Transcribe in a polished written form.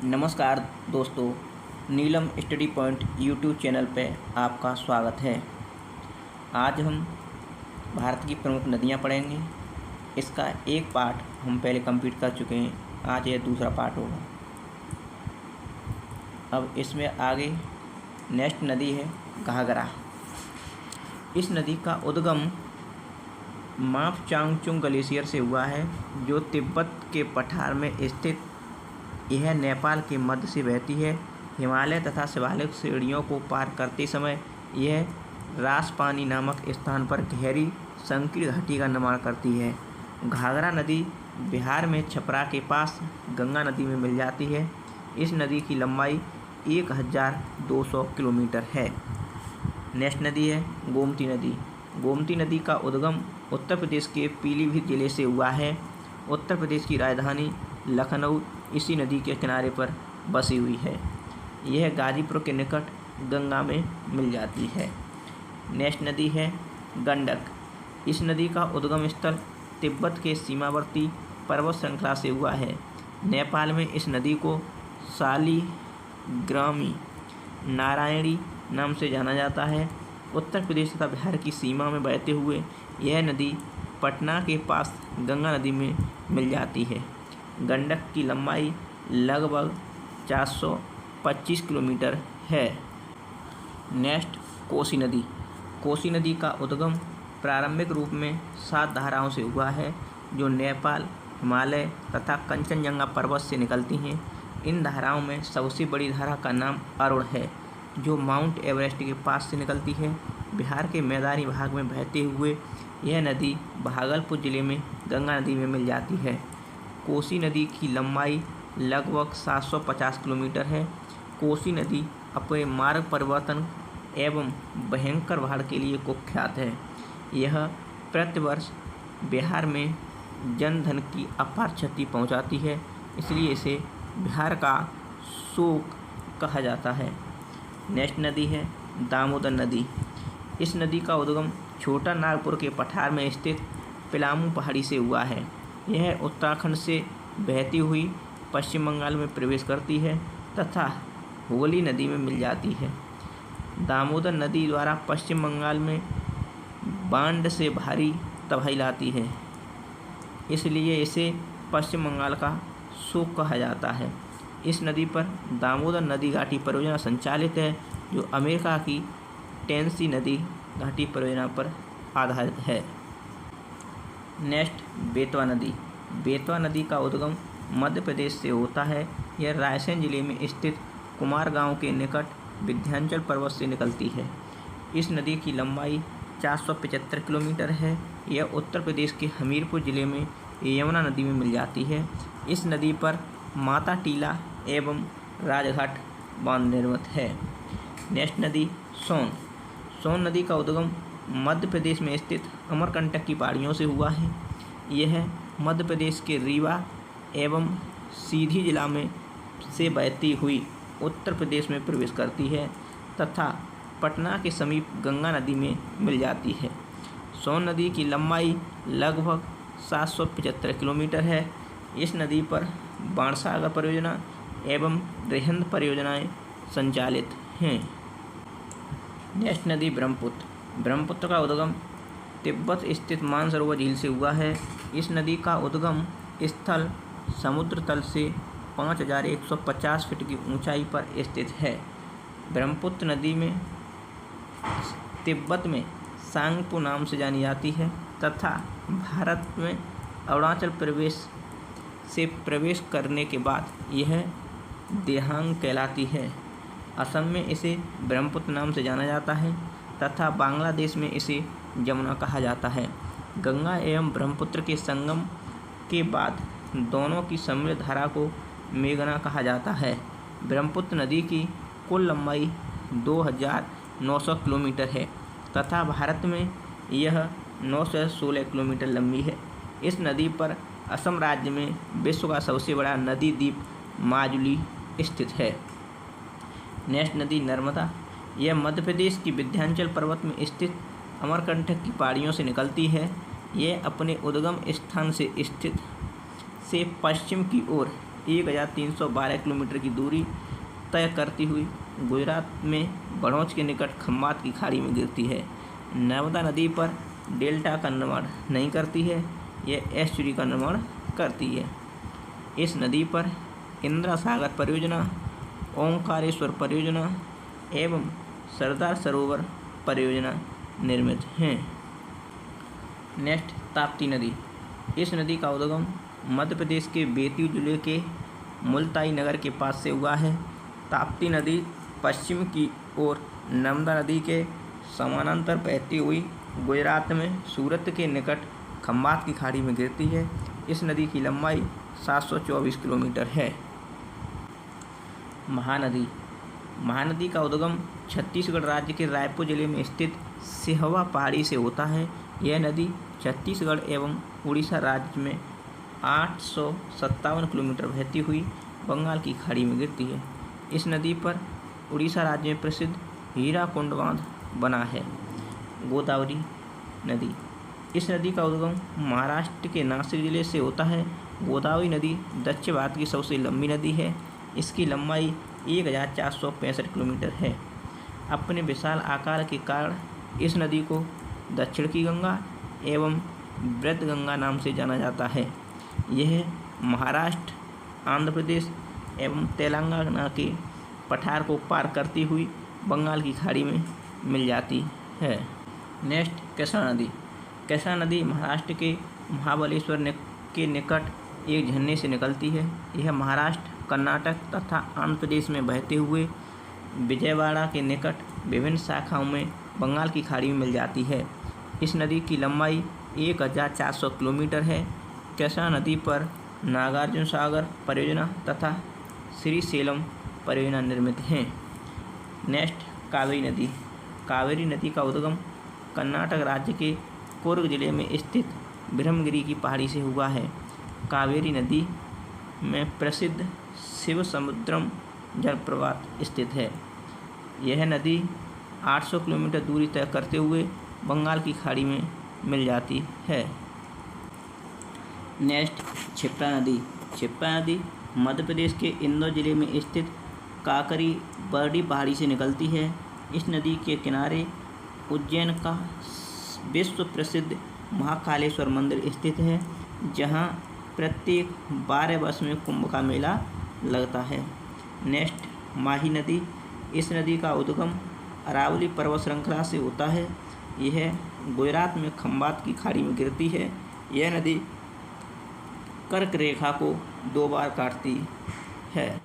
नमस्कार दोस्तों, नीलम study point YouTube channel पे आपका स्वागत है। आज हम भारत की प्रमुख नदियां पढ़ेंगे। इसका एक पार्ट हम पहले कंप्लीट कर चुके हैं, आज यह दूसरा पार्ट होगा। अब इसमें आगे नेक्स्ट नदी है घाघरा। इस नदी का उद्गम मापचांगचुंग ग्लेशियर से हुआ है, जो तिब्बत के पठार में स्थित। यह नेपाल के मध्य से बहती है। हिमालय तथा शिवालिक श्रेणियों को पार करते समय यह रासपानी नामक स्थान पर गहरी संकीर्ण घाटी का निर्माण करती है। घाघरा नदी बिहार में छपरा के पास गंगा नदी में मिल जाती है। इस नदी की लंबाई 1200 किलोमीटर है। नेक्स्ट नदी है गोमती नदी। गोमती नदी का उद्गम उत्तर प्रदेश के पीलीभीत जिले से हुआ है। उत्तर प्रदेश की राजधानी लखनऊ इसी नदी के किनारे पर बसी हुई है। यह गाजीपुर के निकट गंगा में मिल जाती है। नेक्स्ट नदी है गंडक। इस नदी का उद्गम स्थल तिब्बत के सीमावर्ती पर्वत श्रृंखला से हुआ है। नेपाल में इस नदी को शालिग्रामी नारायणी नाम से जाना जाता है। उत्तर प्रदेश तथा बिहार की सीमा में बहते हुए यह नदी पटना के पास गंगा नदी में मिल जाती है। गंडक की लंबाई लगभग 425 किलोमीटर है। नेक्स्ट कोसी नदी। कोसी नदी का उद्गम प्रारंभिक रूप में 7 धाराओं से हुआ है, जो नेपाल, हिमालय तथा कंचनजंगा पर्वत से निकलती हैं। इन धाराओं में सबसे बड़ी धारा का नाम अरुण है, जो माउंट एवरेस्ट के पास से निकलती है। बिहार के मैदानी भाग में बहते हुए यह नदी भागलपुर जिले में गंगा नदी में मिल जाती है। कोसी नदी की लंबाई लगभग 750 किलोमीटर है। कोसी नदी अपने मार्ग परिवर्तन एवं भयंकर बाढ़ के लिए कुख्यात है। यह प्रतिवर्ष बिहार में जनधन की अपार क्षति पहुंचाती है, इसलिए इसे बिहार का शोक कहा जाता है। नेक्स्ट नदी है दामोदर नदी। इस नदी का उद्गम छोटा नागपुर के पठार में स्थित पिलामू पहाड़ी से हुआ है। यह उत्तराखंड से बहती हुई पश्चिम बंगाल में प्रवेश करती है तथा हुगली नदी में मिल जाती है। दामोदर नदी द्वारा पश्चिम बंगाल में बाढ़ से भारी तबाही लाती है, इसलिए इसे पश्चिम बंगाल का शोक कहा जाता है। इस नदी पर दामोदर नदी घाटी परियोजना संचालित है, जो अमेरिका की टेनेसी नदी घाटी परियोजना पर आधारित है। नेक्स्ट बेतवा नदी। बेतवा नदी का उद्गम मध्य प्रदेश से होता है। यह रायसेन जिले में स्थित कुमार गांव के निकट विंध्याचल पर्वत से निकलती है। इस नदी की लंबाई 475 किलोमीटर है। यह उत्तर प्रदेश के हमीरपुर जिले में यमुना नदी में मिल जाती है। इस नदी पर माता टीला एवं राजघाट बांध निर्मित है। नेक्स्ट नदी सोन। सोन नदी का उद्गम मध्य प्रदेश में स्थित अमरकंटक की पहाड़ियों से हुआ है। यह मध्य प्रदेश के रीवा एवं सीधी जिला में से बहती हुई उत्तर प्रदेश में प्रवेश करती है तथा पटना के समीप गंगा नदी में मिल जाती है। सोन नदी की लंबाई लगभग 775 किलोमीटर है। इस नदी पर बाणसागर परियोजना एवं रिहंद परियोजनाएं संचालित हैं। नेक्स्ट नदी ब्रह्मपुत्र। ब्रह्मपुत्र का उद्गम तिब्बत स्थित मानसरोवर झील से हुआ है। इस नदी का उद्गम स्थल समुद्र तल से 5150 फीट की ऊंचाई पर स्थित है। ब्रह्मपुत्र नदी में तिब्बत में सांगपो नाम से जानी जाती है तथा भारत में अरुणाचल प्रदेश से प्रवेश करने के बाद यह देहांग कहलाती है। असम में इसे ब्रह्मपुत्र नाम से जाना जाता है तथा बांग्लादेश में इसे जमुना कहा जाता है। गंगा एवं ब्रह्मपुत्र के संगम के बाद दोनों की सम्मिलित धारा को मेघना कहा जाता है। ब्रह्मपुत्र नदी की कुल लंबाई 2900 किलोमीटर है तथा भारत में यह 916 किलोमीटर लंबी है। इस नदी पर असम राज्य में विश्व का सबसे बड़ा नदी द्वीप माजुली स्थित है। नेक्स्ट नदी नर्मदा। यह मध्य प्रदेश की विंध्याचल पर्वत में स्थित अमरकंटक की पहाड़ियों से निकलती है। यह अपने उद्गम स्थान से स्थित से पश्चिम की ओर 1312 किलोमीटर की दूरी तय करती हुई गुजरात में बड़ौच के निकट खम्बात की खाड़ी में गिरती है। नर्मदा नदी पर डेल्टा का निर्माण नहीं करती है, यह एस्चुरी का निर्माण करती है। इस नदी पर इंदिरा सागर परियोजना, ओंकारेश्वर परियोजना एवं सरदार सरोवर परियोजना निर्मित हैं। नेक्स्ट, ताप्ती नदी। इस नदी का उद्गम मध्य प्रदेश के बेतिया जिले के मुल्ताई नगर के पास से हुआ है। ताप्ती नदी पश्चिम की ओर नर्मदा नदी के समानांतर बहती हुई गुजरात में सूरत के निकट खम्बात की खाड़ी में गिरती है। इस नदी की लंबाई 724 किलोमीटर है। महानदी। महानदी का उद्गम छत्तीसगढ़ राज्य के रायपुर जिले में स्थित सिहवा पहाड़ी से होता है। यह नदी छत्तीसगढ़ एवं उड़ीसा राज्य में 857 किलोमीटर बहती हुई बंगाल की खाड़ी में गिरती है। इस नदी पर उड़ीसा राज्य में प्रसिद्ध हीराकुंड बांध बना है। गोदावरी नदी। इस नदी का उद्गम महाराष्ट्र के नासिक जिले से होता है। गोदावरी नदी दक्षिण भारत की सबसे लंबी नदी है। इसकी लंबाई 1465 किलोमीटर है। अपने विशाल आकार के कारण इस नदी को दक्षिण की गंगा एवं वृद्धगंगा नाम से जाना जाता है। यह महाराष्ट्र, आंध्र प्रदेश एवं तेलंगाना के पठार को पार करती हुई बंगाल की खाड़ी में मिल जाती है। नेक्स्ट, कृष्णा नदी। कृष्णा नदी महाराष्ट्र के महाबलेश्वर के निकट एक झरने से निकलती है। यह महाराष्ट्र, कर्नाटक तथा आंध्र प्रदेश में बहते हुए विजयवाड़ा के निकट विभिन्न शाखाओं में बंगाल की खाड़ी में मिल जाती है। इस नदी की लंबाई 1400 किलोमीटर है। कृष्णा नदी पर नागार्जुन सागर परियोजना तथा श्रीशैलम परियोजना निर्मित हैं। नेक्स्ट, कावेरी नदी। कावेरी नदी का उद्गम कर्नाटक राज्य के कुर्ग जिले में स्थित ब्रह्मगिरी की पहाड़ी से हुआ है। कावेरी नदी में प्रसिद्ध शिवसमुद्रम जलप्रपात स्थित है। यह नदी 800 किलोमीटर दूरी तय करते हुए बंगाल की खाड़ी में मिल जाती है। नेक्स्ट, क्षिप्रा नदी। क्षिप्रा नदी मध्य प्रदेश के इंदौर जिले में स्थित काकरी बर्डी पहाड़ी से निकलती है। इस नदी के किनारे उज्जैन का विश्व प्रसिद्ध महाकालेश्वर मंदिर स्थित है, जहां प्रत्येक 12 वर्ष में कुंभ का मेला लगता है। नेक्स्ट, माही नदी। इस नदी का उद्गम अरावली पर्वत श्रृंखला से होता है। यह गुजरात में खम्बात की खाड़ी में गिरती है। यह नदी कर्क रेखा को 2 बार काटती है।